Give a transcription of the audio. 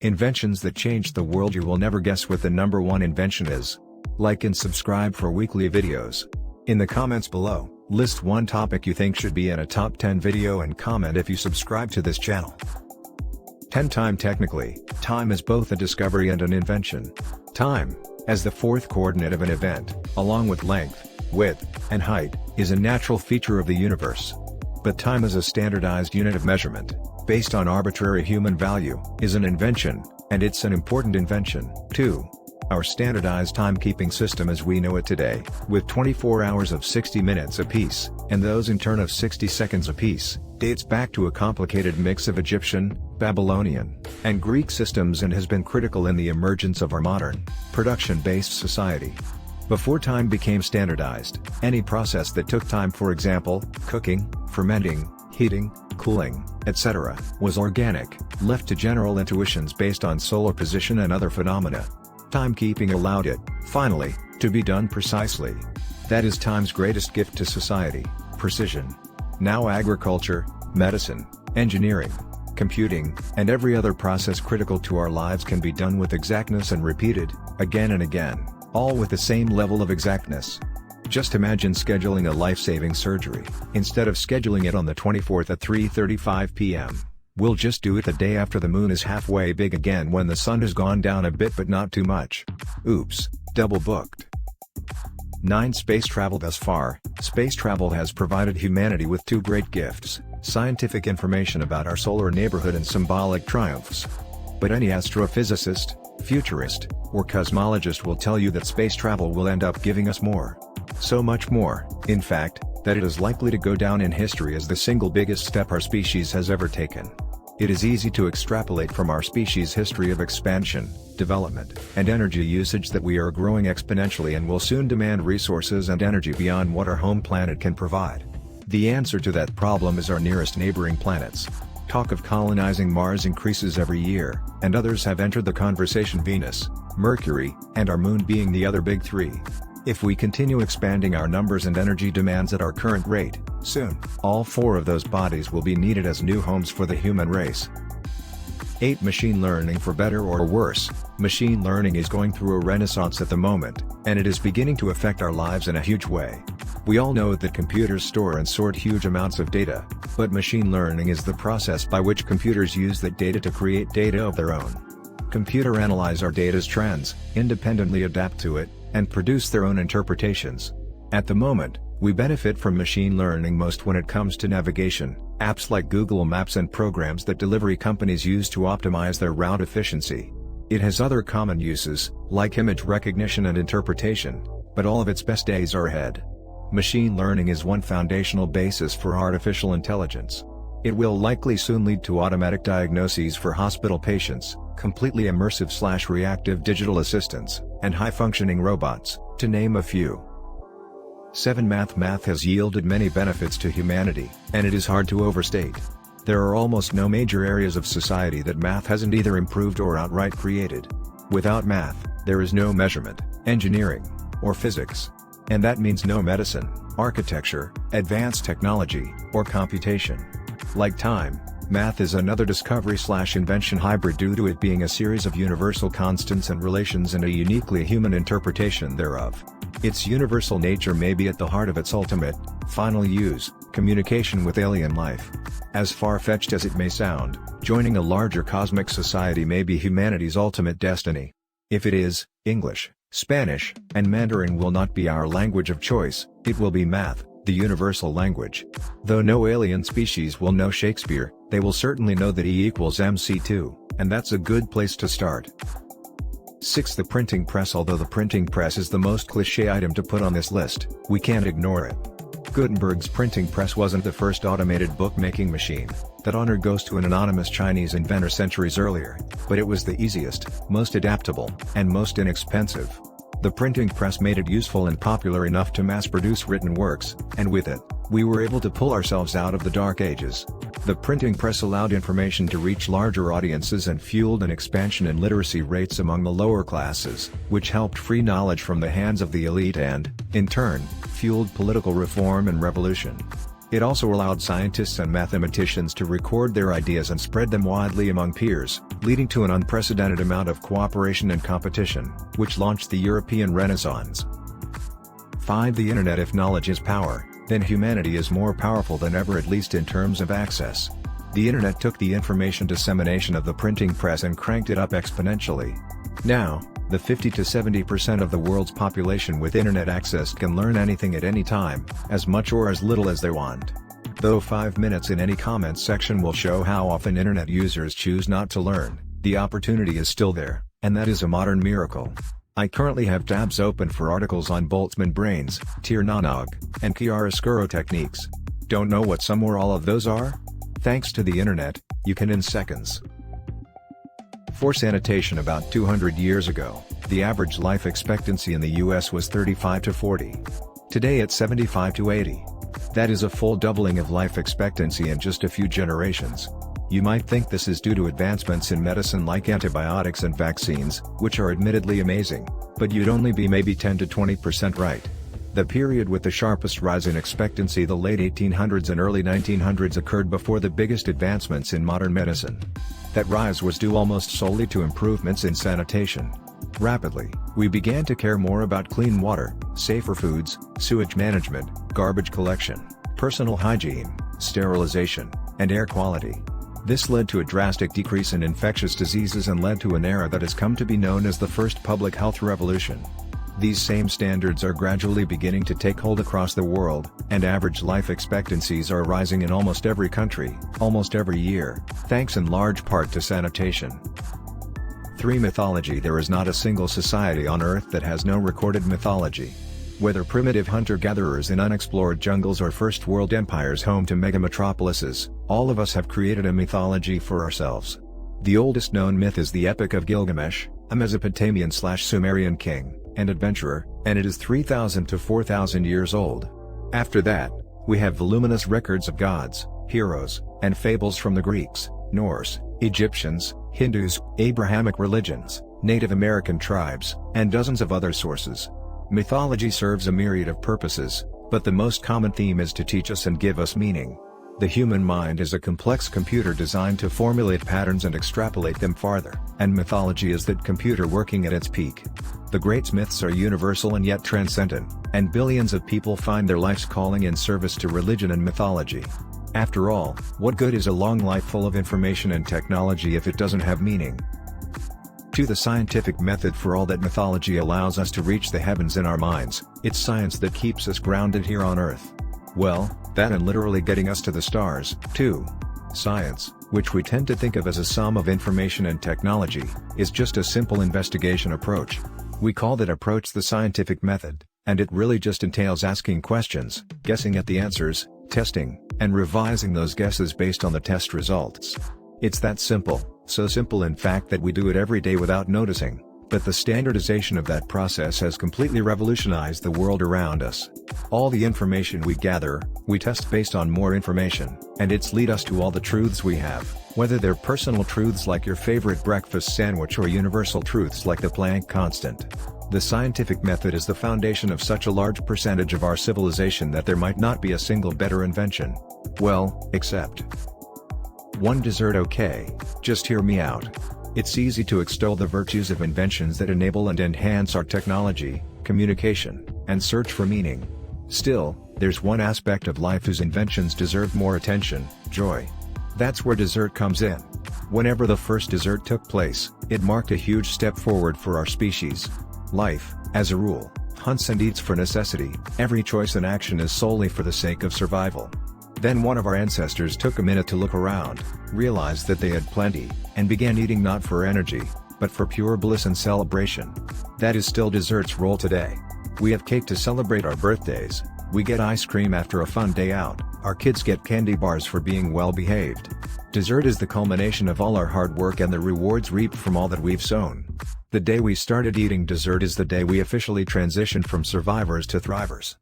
Inventions that changed the world. You will never guess what the number one invention is. Like and subscribe for weekly videos. In the comments below, list one topic you think should be in a top 10 video and comment if you subscribe to this channel. 10 Time. Technically, time is both a discovery and an invention. Time, as the fourth coordinate of an event, along with length, width, and height, is a natural feature of the universe. But time as a standardized unit of measurement, based on arbitrary human value, is an invention, and it's an important invention, too. Our standardized timekeeping system as we know it today, with 24 hours of 60 minutes apiece, and those in turn of 60 seconds apiece, dates back to a complicated mix of Egyptian, Babylonian, and Greek systems and has been critical in the emergence of our modern, production-based society. Before time became standardized, any process that took time, for example, cooking, fermenting, heating, cooling, etc., was organic, left to general intuitions based on solar position and other phenomena. Timekeeping allowed it, finally, to be done precisely. That is time's greatest gift to society: precision. Now agriculture, medicine, engineering, computing, and every other process critical to our lives can be done with exactness and repeated, again and again, all with the same level of exactness. Just imagine scheduling a life-saving surgery. Instead of scheduling it on the 24th at 3:35 p.m., we'll just do it the day after the moon is halfway big again when the sun has gone down a bit but not too much. Oops, double booked. 9. Space travel. Thus far, space travel has provided humanity with two great gifts: scientific information about our solar neighborhood and symbolic triumphs. But any astrophysicist, futurist, or cosmologist will tell you that space travel will end up giving us more. So much more, in fact, that it is likely to go down in history as the single biggest step our species has ever taken. It is easy to extrapolate from our species' history of expansion, development, and energy usage that we are growing exponentially and will soon demand resources and energy beyond what our home planet can provide. The answer to that problem is our nearest neighboring planets. Talk of colonizing Mars increases every year, and others have entered the conversation: Venus, Mercury, and our Moon being the other big three. If we continue expanding our numbers and energy demands at our current rate, soon, all four of those bodies will be needed as new homes for the human race. 8. Machine learning. For better or worse, machine learning is going through a renaissance at the moment, and it is beginning to affect our lives in a huge way. We all know that computers store and sort huge amounts of data, but machine learning is the process by which computers use that data to create data of their own. Computers analyze our data's trends, independently adapt to it, and produce their own interpretations. At the moment, we benefit from machine learning most when it comes to navigation, apps like Google Maps and programs that delivery companies use to optimize their route efficiency. It has other common uses, like image recognition and interpretation, but all of its best days are ahead. Machine learning is one foundational basis for artificial intelligence. It will likely soon lead to automatic diagnoses for hospital patients, completely immersive/reactive digital assistants, and high-functioning robots, to name a few. 7. Math has yielded many benefits to humanity, and it is hard to overstate. There are almost no major areas of society that math hasn't either improved or outright created. Without math, there is no measurement, engineering, or physics. And that means no medicine, architecture, advanced technology, or computation. Like time, math is another discovery/invention hybrid due to it being a series of universal constants and relations and a uniquely human interpretation thereof. Its universal nature may be at the heart of its ultimate, final use: communication with alien life. As far-fetched as it may sound, joining a larger cosmic society may be humanity's ultimate destiny. If it is, English, Spanish, and Mandarin will not be our language of choice, it will be math, the universal language. Though no alien species will know Shakespeare, they will certainly know that E equals MC2, and that's a good place to start. 6. The printing press. Although the printing press is the most cliché item to put on this list, we can't ignore it. Gutenberg's printing press wasn't the first automated bookmaking machine. That honor goes to an anonymous Chinese inventor centuries earlier, but it was the easiest, most adaptable, and most inexpensive. The printing press made it useful and popular enough to mass-produce written works, and with it, we were able to pull ourselves out of the Dark Ages. The printing press allowed information to reach larger audiences and fueled an expansion in literacy rates among the lower classes, which helped free knowledge from the hands of the elite and, in turn, fueled political reform and revolution. It also allowed scientists and mathematicians to record their ideas and spread them widely among peers, leading to an unprecedented amount of cooperation and competition, which launched the European Renaissance. 5. The Internet. If knowledge is power, then humanity is more powerful than ever, at least in terms of access. The Internet took the information dissemination of the printing press and cranked it up exponentially. Now, the 50 to 70% of the world's population with Internet access can learn anything at any time, as much or as little as they want. Though 5 minutes in any comments section will show how often Internet users choose not to learn, the opportunity is still there, and that is a modern miracle. I currently have tabs open for articles on Boltzmann brains, Tir Nanog, and chiaroscuro techniques. Don't know what some or all of those are? Thanks to the Internet, you can in seconds. For sanitation. About 200 years ago, the average life expectancy in the US was 35 to 40. Today it's 75 to 80. That is a full doubling of life expectancy in just a few generations. You might think this is due to advancements in medicine like antibiotics and vaccines, which are admittedly amazing, but you'd only be maybe 10 to 20% right. The period with the sharpest rise in expectancy, the late 1800s and early 1900s, occurred before the biggest advancements in modern medicine. That rise was due almost solely to improvements in sanitation. Rapidly, we began to care more about clean water, safer foods, sewage management, garbage collection, personal hygiene, sterilization, and air quality. This led to a drastic decrease in infectious diseases and led to an era that has come to be known as the first public health revolution. These same standards are gradually beginning to take hold across the world, and average life expectancies are rising in almost every country, almost every year, thanks in large part to sanitation. 3. Mythology. There is not a single society on Earth that has no recorded mythology. Whether primitive hunter-gatherers in unexplored jungles or first-world empires home to mega-metropolises, all of us have created a mythology for ourselves. The oldest known myth is the Epic of Gilgamesh, a Mesopotamian/Sumerian king and adventurer, and it is 3,000 to 4,000 years old. After that, we have voluminous records of gods, heroes, and fables from the Greeks, Norse, Egyptians, Hindus, Abrahamic religions, Native American tribes, and dozens of other sources. Mythology serves a myriad of purposes, but the most common theme is to teach us and give us meaning. The human mind is a complex computer designed to formulate patterns and extrapolate them farther, and mythology is that computer working at its peak. The great myths are universal and yet transcendent, and billions of people find their life's calling in service to religion and mythology. After all, what good is a long life full of information and technology if it doesn't have meaning? 2. The scientific method. For all that mythology allows us to reach the heavens in our minds, it's science that keeps us grounded here on Earth. Well, that and literally getting us to the stars, too. Science, which we tend to think of as a sum of information and technology, is just a simple investigation approach. We call that approach the scientific method, and it really just entails asking questions, guessing at the answers, testing, and revising those guesses based on the test results. It's that simple, so simple in fact that we do it every day without noticing, but the standardization of that process has completely revolutionized the world around us. All the information we gather, we test based on more information, and it's lead us to all the truths we have, whether they're personal truths like your favorite breakfast sandwich or universal truths like the Planck constant. The scientific method is the foundation of such a large percentage of our civilization that there might not be a single better invention. Well, except 1. Dessert. Okay, just hear me out. It's easy to extol the virtues of inventions that enable and enhance our technology, communication, and search for meaning. Still, there's one aspect of life whose inventions deserve more attention: joy. That's where dessert comes in. Whenever the first dessert took place, it marked a huge step forward for our species. Life, as a rule, hunts and eats for necessity. Every choice and action is solely for the sake of survival. Then one of our ancestors took a minute to look around, realized that they had plenty, and began eating not for energy, but for pure bliss and celebration. That is still dessert's role today. We have cake to celebrate our birthdays, we get ice cream after a fun day out, our kids get candy bars for being well behaved. Dessert is the culmination of all our hard work and the rewards reaped from all that we've sown. The day we started eating dessert is the day we officially transitioned from survivors to thrivers.